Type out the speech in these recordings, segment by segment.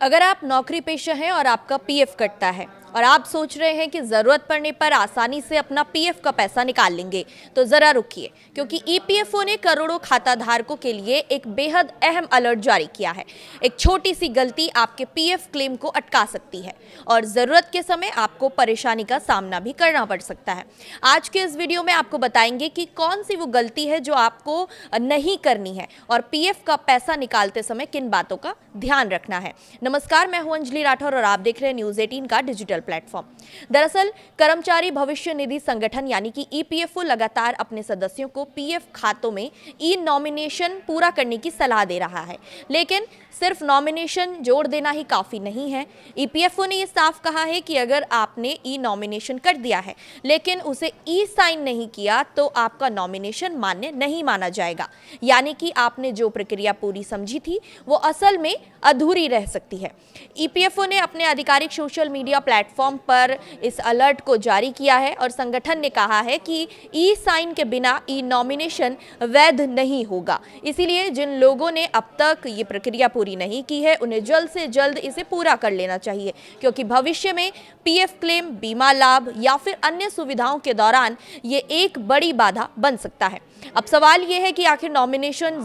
अगर आप नौकरी पेशा हैं और आपका पीएफ कटता है और आप सोच रहे हैं कि ज़रूरत पड़ने पर आसानी से अपना पीएफ का पैसा निकाल लेंगे, तो ज़रा रुकिए, क्योंकि ईपीएफओ ने करोड़ों खाता धारकों के लिए एक बेहद अहम अलर्ट जारी किया है। एक छोटी सी गलती आपके पीएफ क्लेम को अटका सकती है और ज़रूरत के समय आपको परेशानी का सामना भी करना पड़ सकता है। आज के इस वीडियो में आपको बताएंगे कि कौन सी वो गलती है जो आपको नहीं करनी है और पीएफ का पैसा निकालते समय किन बातों का ध्यान रखना है। नमस्कार, मैं हूं अंजलि राठौर और आप देख रहे हैं न्यूज़ 18 का डिजिटल प्लेटफॉर्म। दरअसल कर्मचारी भविष्य निधि संगठन यानी कि ईपीएफओ लगातार अपने सदस्यों को पीएफ खातों में ई नॉमिनेशन पूरा करने की सलाह दे रहा है, लेकिन सिर्फ नॉमिनेशन जोड़ देना ही काफी नहीं है। ईपीएफओ ने यह साफ कहा है कि अगर आपने ई नॉमिनेशन कर दिया है लेकिन उसे ई साइन नहीं किया तो आपका नॉमिनेशन मान्य नहीं माना जाएगा, यानी कि आपने जो प्रक्रिया पूरी समझी थी वो असल में अधूरी रह सकती है। ईपीएफओ ने अपने आधिकारिक सोशल मीडिया प्लेटफॉर्म पर इस अलर्ट को जारी किया है और संगठन ने कहा है कि ई साइन के बिना ई नॉमिनेशन वैध नहीं होगा। इसीलिए जिन लोगों ने अब तक ये प्रक्रिया पूरी नहीं की है उन्हें जल्द से जल्द इसे पूरा कर लेना चाहिए, क्योंकि भविष्य में पीएफ क्लेम, बीमा लाभ या फिर अन्य सुविधाओं के दौरान ये एक बड़ी बाधा बन सकता है। अब सवाल ये है कि आखिर नॉमिनेशन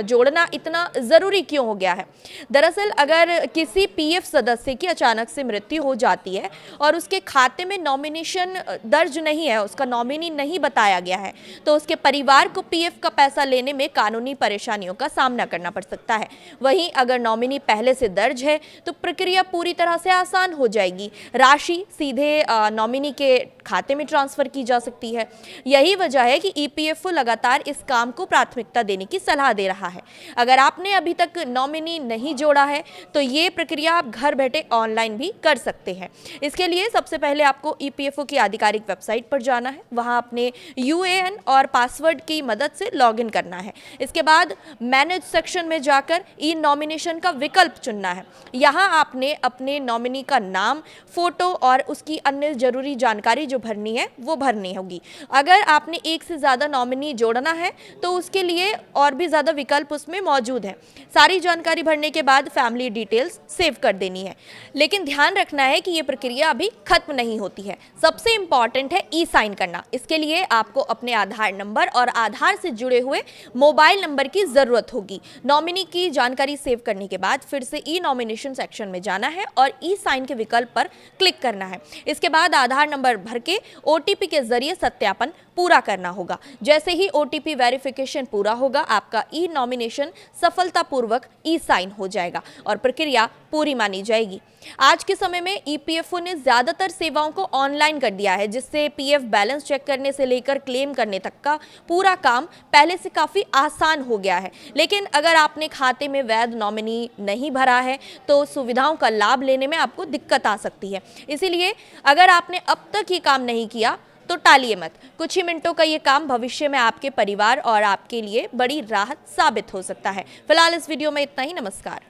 जोड़ना इतना जरूरी क्यों हो गया है। दरअसल अगर किसी पीएफ सदस्य की अचानक से मृत्यु हो जाती है और उसके खाते में नॉमिनेशन दर्ज नहीं है, उसका नॉमिनी नहीं बताया गया है, तो उसके परिवार को पीएफ का पैसा लेने में कानूनी परेशानियों का सामना करना पड़ सकता है। वहीं अगर नॉमिनी पहले से दर्ज है तो प्रक्रिया पूरी तरह से आसान हो जाएगी। राशि सीधे नॉमिनी के खाते में ट्रांसफर की जा सकती है। यही वजह है कि ईपीएफओ लगातार इस काम को प्राथमिकता देने की सलाह दे रहा है। अगर आपने अभी तक नॉमिनी नहीं जोड़ा है तो ये प्रक्रिया आप घर बैठे ऑनलाइन भी कर सकते हैं। इसके लिए सबसे पहले आपको ईपीएफओ की आधिकारिक वेबसाइट पर जाना है, वहां अपने यूएएन और पासवर्ड की मदद से लॉगिन करना है। इसके बाद मैनेज सेक्शन में जाकर ई नॉमिनेशन का विकल्प चुनना है। यहाँ आपने अपने नॉमिनी का नाम, फोटो और उसकी अन्य जरूरी जानकारी जो भरनी है वो भरनी होगी। अगर आपने एक से ज्यादा नॉमिनी जोड़ना है तो उसके लिए और भी ज्यादा विकल्प उसमें मौजूद है। सारी जानकारी भरने के बाद फैमिली डिटेल्स सेव कर देनी है, लेकिन ध्यान रखना है कि ये प्रक्रिया अभी खत्म नहीं होती है। सबसे इंपॉर्टेंट है ई साइन करना। इसके लिए आपको अपने आधार नंबर और आधार से जुड़े हुए मोबाइल नंबर की जरूरत होगी। नॉमिनी की जानकारी सेव करने के बाद फिर से ई नॉमिनेशन सेक्शन में जाना है और ई साइन के विकल्प पर क्लिक करना है। इसके बाद आधार नंबर भर के ओटीपी के जरिए सत्यापन पूरा करना होगा। जैसे ही ओटीपी वेरिफिकेशन पूरा होगा, आपका ई नॉमिनेशन सफलतापूर्वक ई साइन हो जाएगा और प्रक्रिया पूरी मानी जाएगी। आज के समय में ईपीएफओ ने ज्यादातर सेवाओं को ऑनलाइन कर दिया है, जिससे पीएफ बैलेंस चेक करने से लेकर क्लेम करने तक का पूरा काम पहले से काफी आसान हो गया है। लेकिन अगर आपने खाते में वैध नॉमिनी नहीं भरा है तो सुविधाओं का लाभ लेने में आपको दिक्कत आ सकती है। इसीलिए अगर आपने अब तक ये काम नहीं किया तो टालिए मत। कुछ ही मिनटों का ये काम भविष्य में आपके परिवार और आपके लिए बड़ी राहत साबित हो सकता है। फिलहाल इस वीडियो में इतना ही। नमस्कार।